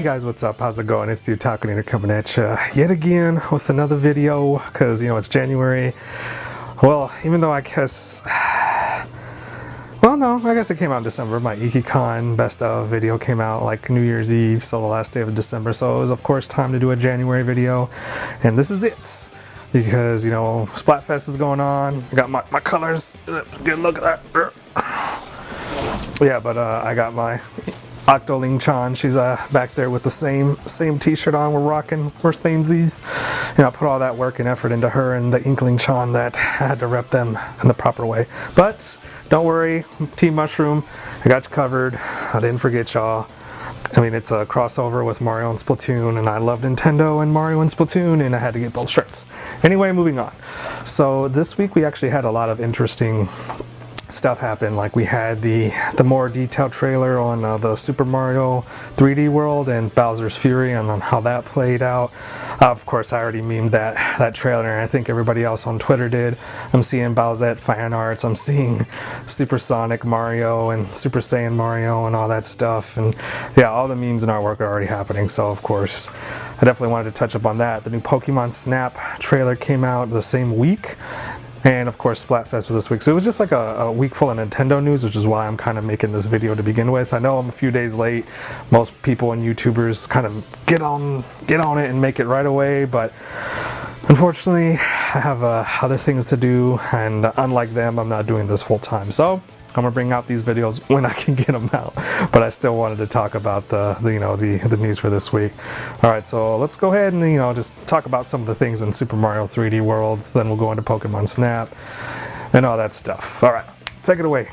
Hey guys, what's up? How's it going? It's Dude Taconator coming at you yet again with another video because, it's January. Well, even though I guess... Well, no, I guess it came out in December. My IkiCon Best Of video came out like New Year's Eve, so the last day of December. So it was, of course, time to do a January video. And this is it. Because, Splatfest is going on. I got my colors. Good look at that. Yeah, but I got my Octoling Chan. She's back there with the same t-shirt on we're rocking. We're these. I put all that work and effort into her and the Inkling Chan that I had to rep them in the proper way. But don't worry, Team Mushroom, I got you covered. I didn't forget y'all. I mean, it's a crossover with Mario and Splatoon, and I love Nintendo and Mario and Splatoon, and I had to get both shirts. Anyway, moving on. So this week we actually had a lot of interesting stuff happen. Like we had the more detailed trailer on the Super Mario 3D World and Bowser's Fury, and on how that played out. Of course, I already memed that trailer, and I think everybody else on Twitter did. I'm seeing Bowsette fan arts. I'm seeing Supersonic Mario and Super Saiyan Mario and all that stuff. And yeah, all the memes and artwork are already happening. So of course, I definitely wanted to touch up on that. The new Pokemon Snap trailer came out the same week. And of course, Splatfest was this week. So it was just like a week full of Nintendo news, which is why I'm kind of making this video to begin with. I know I'm a few days late. Most people and YouTubers kind of get on it and make it right away. But unfortunately, I have other things to do. And unlike them, I'm not doing this full time. So I'm gonna bring out these videos when I can get them out, but I still wanted to talk about the news for this week. All right, so let's go ahead and just talk about some of the things in Super Mario 3D Worlds. Then we'll go into Pokemon Snap and all that stuff. All right, take it away.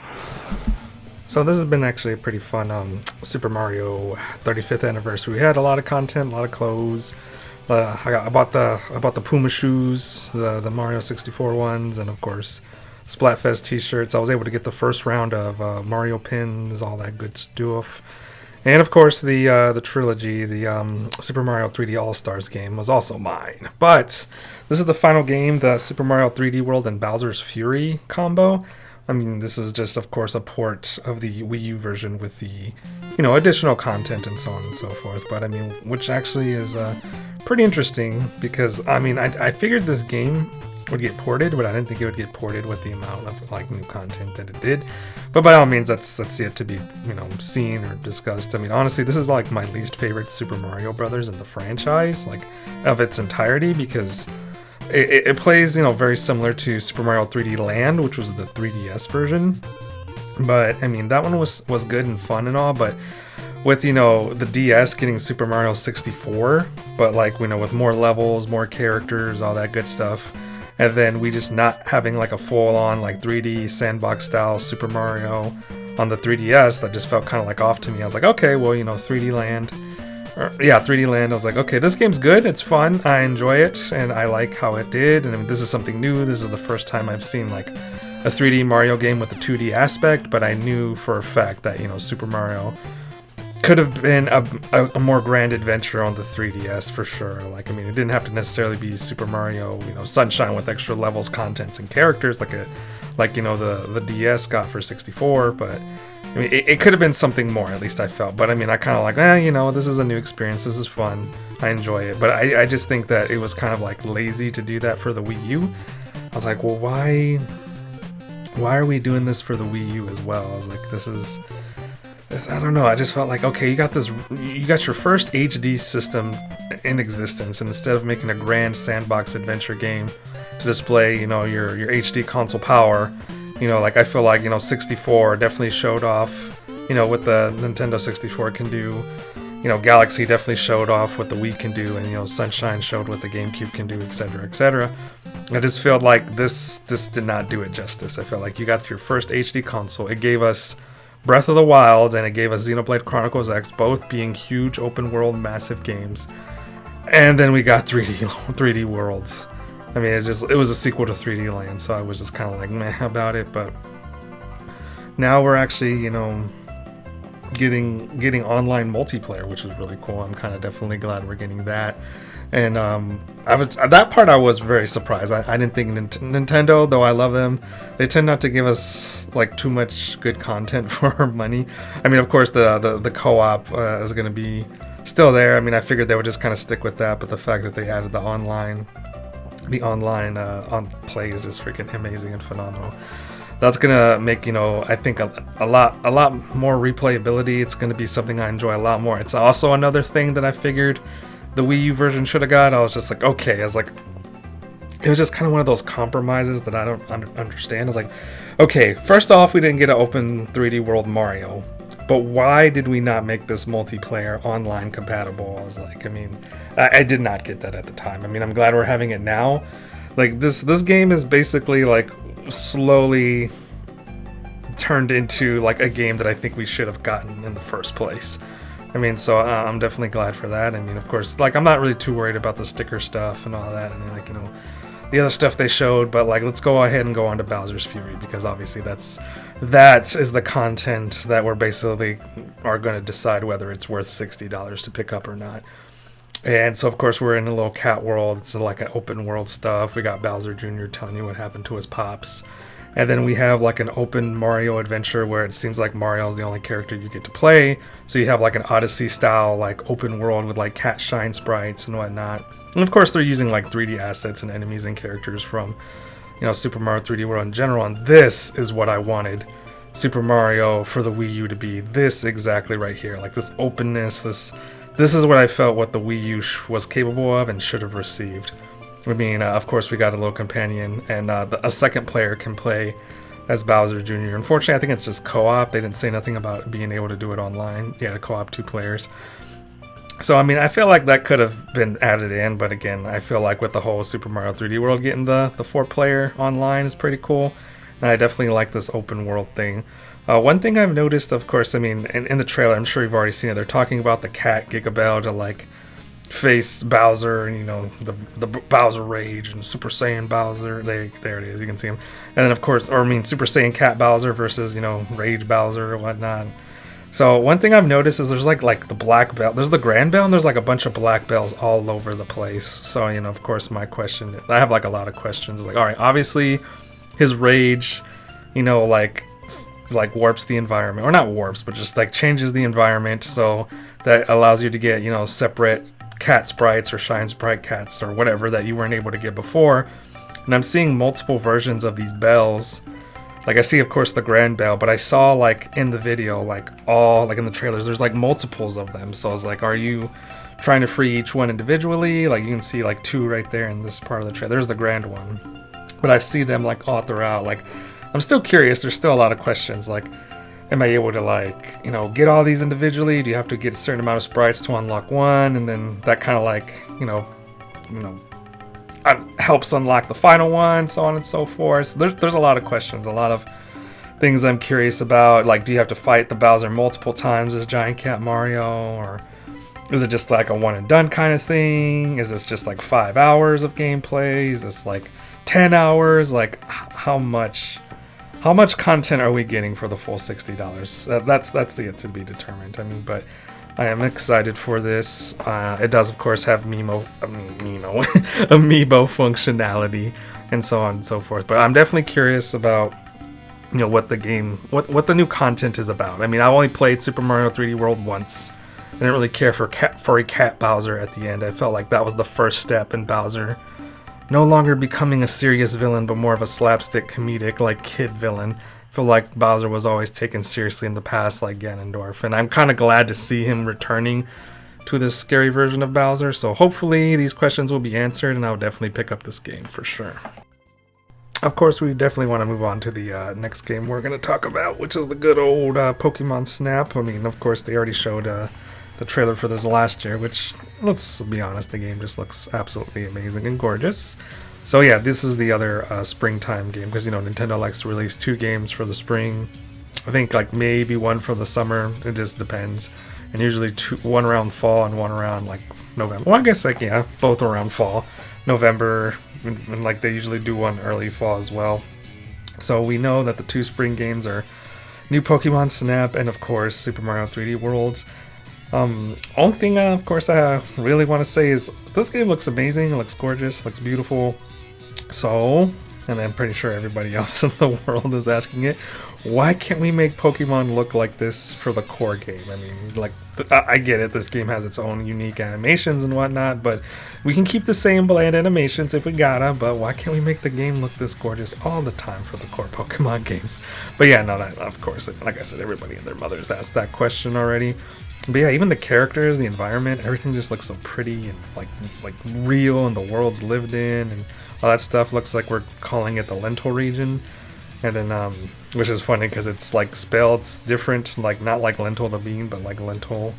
So this has been actually a pretty fun Super Mario 35th anniversary. We had a lot of content, a lot of clothes. I bought the Puma shoes, the Mario 64 ones, and of course Splatfest t-shirts. I was able to get the first round of Mario pins, all that good stuff. And of course the trilogy, the Super Mario 3D All-Stars game was also mine. But this is the final game, the Super Mario 3D World and Bowser's Fury combo. I mean, this is just, of course, a port of the Wii U version with the, additional content and so on and so forth. But I mean, which actually is pretty interesting because, I mean, I figured this game would get ported, but I didn't think it would get ported with the amount of new content that it did. But by all means, that's yet to be seen or discussed. I mean, honestly, this is like my least favorite Super Mario Brothers in the franchise, like of its entirety, because it plays very similar to Super Mario 3D Land, which was the 3DS version. But I mean, that one was good and fun and all, but with the DS getting Super Mario 64, but with more levels, more characters, all that good stuff. And then we just not having like a full-on 3D sandbox style Super Mario on the 3DS that just felt kind of off to me. I was like, okay, well, 3D Land. 3D Land. I was like, okay, this game's good. It's fun. I enjoy it, and I like how it did. And I mean, this is something new. This is the first time I've seen a 3D Mario game with a 2D aspect. But I knew for a fact that Super Mario could have been a more grand adventure on the 3DS for sure. I mean, it didn't have to necessarily be Super Mario, Sunshine with extra levels, contents, and characters the DS got for 64. But I mean, it could have been something more. At least I felt. But I mean, I kind of this is a new experience. This is fun. I enjoy it. But I just think that it was kind of lazy to do that for the Wii U. I was like, well, why are we doing this for the Wii U as well? I was like, I don't know. I just felt like, okay, you got your first HD system in existence, and instead of making a grand sandbox adventure game to display, your HD console power, I feel like 64 definitely showed off, what the Nintendo 64 can do. Galaxy definitely showed off what the Wii can do, and Sunshine showed what the GameCube can do, etc., etc. I just felt like this did not do it justice. I felt like you got your first HD console. It gave us Breath of the Wild, and it gave us Xenoblade Chronicles X, both being huge open world massive games. And then we got 3D Worlds. I mean, it was a sequel to 3D Land, so I was just kind of like meh about it. But now we're actually getting online multiplayer, which is really cool. I'm kind of definitely glad we're getting that. And that part I was very surprised. I didn't think Nintendo, though I love them, they tend not to give us too much good content for our money. I mean, of course, the co-op is going to be still there. I mean, I figured they would just kind of stick with that, but the fact that they added the online on play is just freaking amazing and phenomenal. That's gonna make, you know, I think a lot more replayability. It's gonna be something I enjoy a lot more. It's also another thing that I figured the Wii U version should have got. I was just like, okay, it was just kind of one of those compromises that I don't understand. It's like, okay, first off, we didn't get an open 3D world Mario, but why did we not make this multiplayer online compatible? I was like, I mean, I did not get that at the time. I mean, I'm glad we're having it now. Like, this game is basically like slowly turned into like a game that I think we should have gotten in the first place. I mean, so I'm definitely glad for that. I mean, of course, like, I'm not really too worried about the sticker stuff and all that. I mean, like, you know, the other stuff they showed, but like, let's go ahead and go on to Bowser's Fury, because obviously that is the content that we're basically are going to decide whether it's worth $60 to pick up or not. And so, of course, we're in a little cat world. It's like an open world stuff. We got Bowser Jr. telling you what happened to his pops. And then we have like an open Mario adventure where it seems like Mario is the only character you get to play. So you have like an Odyssey style, like open world with like cat shine sprites and whatnot. And of course, they're using like 3D assets and enemies and characters from, you know, Super Mario 3D World in general. And this is what I wanted Super Mario for the Wii U to be. This exactly right here. Like this openness, this is what I felt what the Wii U was capable of and should have received. I mean, of course, we got a little companion, and a second player can play as Bowser Jr. Unfortunately, I think it's just co-op. They didn't say nothing about being able to do it online. Yeah, to co-op 2 players. So, I mean, I feel like that could have been added in, but again, I feel like with the whole Super Mario 3D World getting the 4-player online is pretty cool. And I definitely like this open world thing. One thing I've noticed, of course, I mean, in the trailer, I'm sure you've already seen it, they're talking about the cat Gigabell to, like, face Bowser, and you know, the Bowser Rage and Super Saiyan Bowser. There it is, you can see him. And then of course, or I mean, Super Saiyan Cat Bowser versus, you know, Rage Bowser or whatnot. So one thing I've noticed is there's like the black belt, there's the grand bell, and there's like a bunch of black bells all over the place. So, you know, of course, my question, I have like a lot of questions. It's like, all right, obviously his rage, you know, like warps the environment, or not warps, but just like changes the environment, so that allows you to get, you know, separate cat sprites or shine sprite cats or whatever that you weren't able to get before. And I'm seeing multiple versions of these bells. Like, I see, of course, the grand bell, but I saw, like, in the video, like, all, like, in the trailers, there's, like, multiples of them. So I was like, are you trying to free each one individually? Like, you can see, like, 2 right there in this part of the trailer. There's the grand one. But I see them, like, all throughout. Like, I'm still curious. There's still a lot of questions. Like, am I able to, like, you know, get all these individually? Do you have to get a certain amount of sprites to unlock one? And then that kind of, like, you know, helps unlock the final one, so on and so forth. So there's a lot of questions, a lot of things I'm curious about. Like, do you have to fight the Bowser multiple times as Giant Cat Mario? Or is it just like a one and done kind of thing? Is this just like 5 hours of gameplay? Is this like 10 hours? Like, how much content are we getting for the full $60? That's yet to be determined. I mean, but I am excited for this. It does, of course, have amiibo functionality and so on and so forth. But I'm definitely curious about, you know, what the game, what the new content is about. I mean, I only played Super Mario 3D World once. I didn't really care for furry cat Bowser at the end. I felt like that was the first step in Bowser no longer becoming a serious villain, but more of a slapstick comedic, like, kid villain. I feel like Bowser was always taken seriously in the past, like Ganondorf, and I'm kind of glad to see him returning to this scary version of Bowser. So hopefully these questions will be answered, and I'll definitely pick up this game for sure. Of course, we definitely want to move on to the next game we're going to talk about, which is the good old Pokemon Snap. I mean, of course, they already showed the trailer for this last year, which, let's be honest, the game just looks absolutely amazing and gorgeous. So yeah, this is the other springtime game, because, you know, Nintendo likes to release 2 games for the spring. I think like maybe one for the summer, it just depends. And usually one around fall and one around like November. Well, I guess like, yeah, both around fall, November, and like they usually do one early fall as well. So we know that the 2 spring games are new Pokemon Snap and, of course, Super Mario 3D Worlds. Only thing, of course, I really want to say is this game looks amazing. It looks gorgeous, looks beautiful. So and I'm pretty sure everybody else in the world is asking it, why can't we make Pokemon look like this for the core game? I mean, like, I get it, this game has its own unique animations and whatnot, but we can keep the same bland animations if we gotta, but why can't we make the game look this gorgeous all the time for the core Pokemon games? But yeah, no, that, of course, like I said, everybody and their mothers asked that question already. But yeah, even the characters, the environment, everything just looks so pretty and like real, and the world's lived in, and all that stuff. Looks like we're calling it the Lental region, and then which is funny because it's like spelled different, like not like lentil the bean, but like lentil.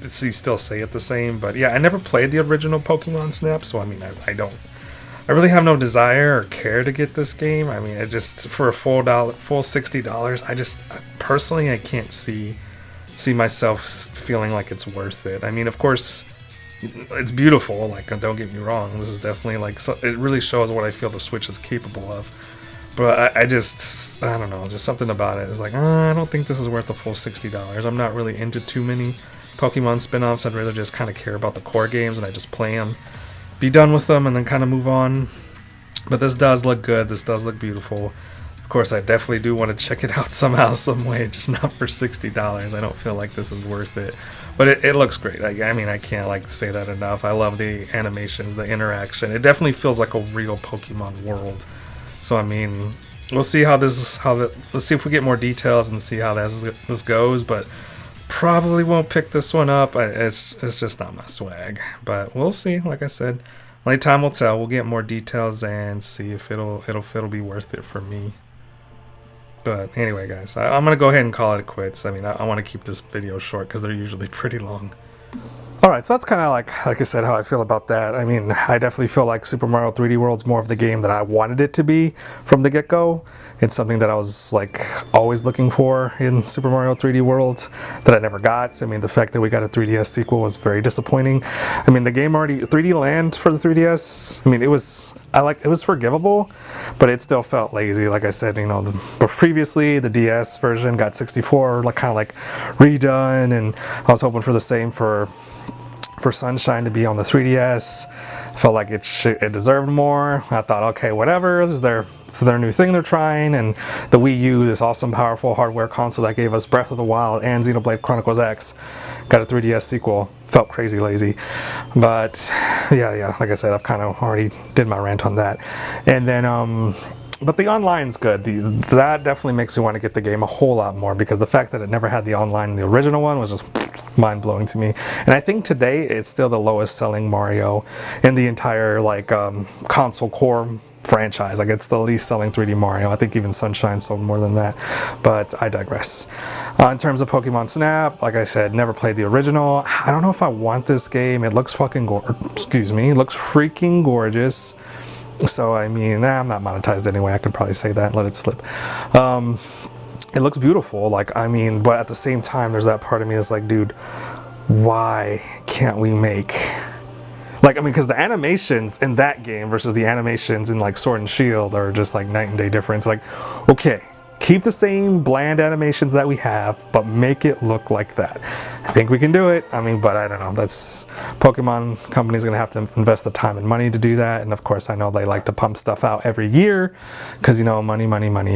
So you still say it the same. But yeah, I never played the original Pokemon Snap, so I mean, I really have no desire or care to get this game. I mean, it just for a full $60, I just personally I can't see myself feeling like it's worth it. I mean, of course, it's beautiful, like, don't get me wrong, this is definitely like, it really shows what I feel the Switch is capable of, but I don't know, just something about it is like, I don't think this is worth the full $60. I'm not really into too many Pokemon spin-offs. I'd rather just kind of care about the core games and I just play them, be done with them, and then kind of move on. But this does look good, this does look beautiful. Of course, I definitely do want to check it out somehow, some way, just not for $60. I don't feel like this is worth it. But it looks great. I mean, I can't like say that enough. I love the animations, the interaction. It definitely feels like a real Pokemon world. So I mean, we'll see let's see if we get more details and see how this goes. But probably won't pick this one up. It's just not my swag. But we'll see. Like I said, only time will tell. We'll get more details and see if it'll be worth it for me. But anyway, guys, I'm going to go ahead and call it quits. I mean, I want to keep this video short because they're usually pretty long. Alright, so that's kind of like I said, how I feel about that. I mean, I definitely feel like Super Mario 3D World's more of the game that I wanted it to be from the get-go. It's something that I was like always looking for in Super Mario 3D World that I never got. I mean, the fact that we got a 3DS sequel was very disappointing. I mean, the game already 3D Land for the 3DS. I mean, it was forgivable, but it still felt lazy. Like I said, you know, previously the DS version got 64, like kind of like redone, and I was hoping for the same for Sunshine to be on the 3DS. Felt like it deserved more. I thought, okay, whatever, this is their new thing they're trying, and the Wii U, this awesome, powerful hardware console that gave us Breath of the Wild and Xenoblade Chronicles X, got a 3DS sequel. Felt crazy lazy. But yeah, like I said, I've kind of already did my rant on that. And then but the online's good. That definitely makes me want to get the game a whole lot more, because the fact that it never had the online in the original one was just mind-blowing to me. And I think today it's still the lowest selling Mario in the entire like console core franchise. Like, it's the least selling 3D Mario. I think even Sunshine sold more than that, but I digress. In terms of Pokemon Snap, like I said, never played the original. I don't know if I want this game. It looks fucking it looks freaking gorgeous. So I mean, I'm not monetized anyway. I could probably say that and let it slip. It looks beautiful, like, I mean, but at the same time, there's that part of me that's like, dude, why can't we make, like, I mean, because the animations in that game versus the animations in like Sword and Shield are just like night and day difference. Like, okay, keep the same bland animations that we have, but make it look like that. I think we can do it. I mean, but I don't know. That's Pokemon company's gonna have to invest the time and money to do that. And of course, I know they like to pump stuff out every year because, you know, money,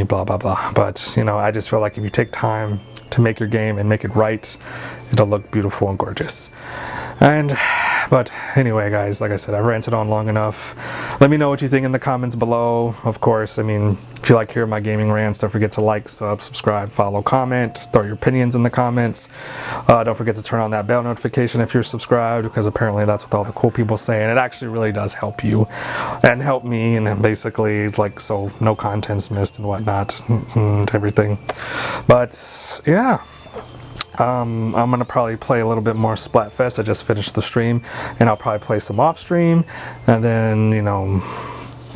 blah, blah, blah. But, you know, I just feel like if you take time to make your game and make it right, it'll look beautiful and gorgeous. But anyway, guys, like I said, I've ranted on long enough. Let me know what you think in the comments below. Of course, I mean, if you like hearing my gaming rants, don't forget to like, sub, subscribe, follow, comment, throw your opinions in the comments. Don't forget to turn on that bell notification if you're subscribed, because apparently that's what all the cool people say, and it actually really does help you and help me, and basically, like, so no content's missed and whatnot and everything. But yeah. I'm gonna probably play a little bit more Splatfest. I just finished the stream, and I'll probably play some off stream, and then, you know,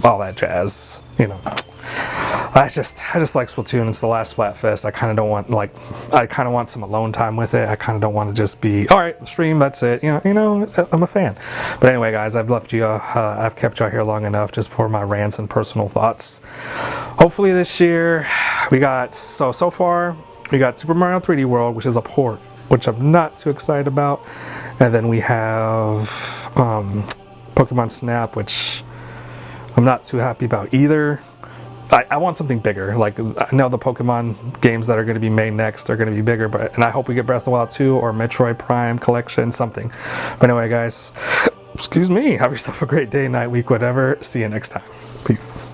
all that jazz. You know, I just like Splatoon. It's the last Splatfest. I kind of don't want, like, I kind of want some alone time with it. I kind of don't want to just be, all right, stream, that's it. You know, I'm a fan. But anyway, guys, I've left you. I've kept you out here long enough just for my rants and personal thoughts. Hopefully this year we got so far. We got Super Mario 3D World, which is a port, which I'm not too excited about. And then we have Pokemon Snap, which I'm not too happy about either. I want something bigger. Like, I know the Pokemon games that are going to be made next are going to be bigger, and I hope we get Breath of the Wild 2 or Metroid Prime Collection, something. But anyway, guys, excuse me, have yourself a great day, night, week, whatever. See you next time. Peace.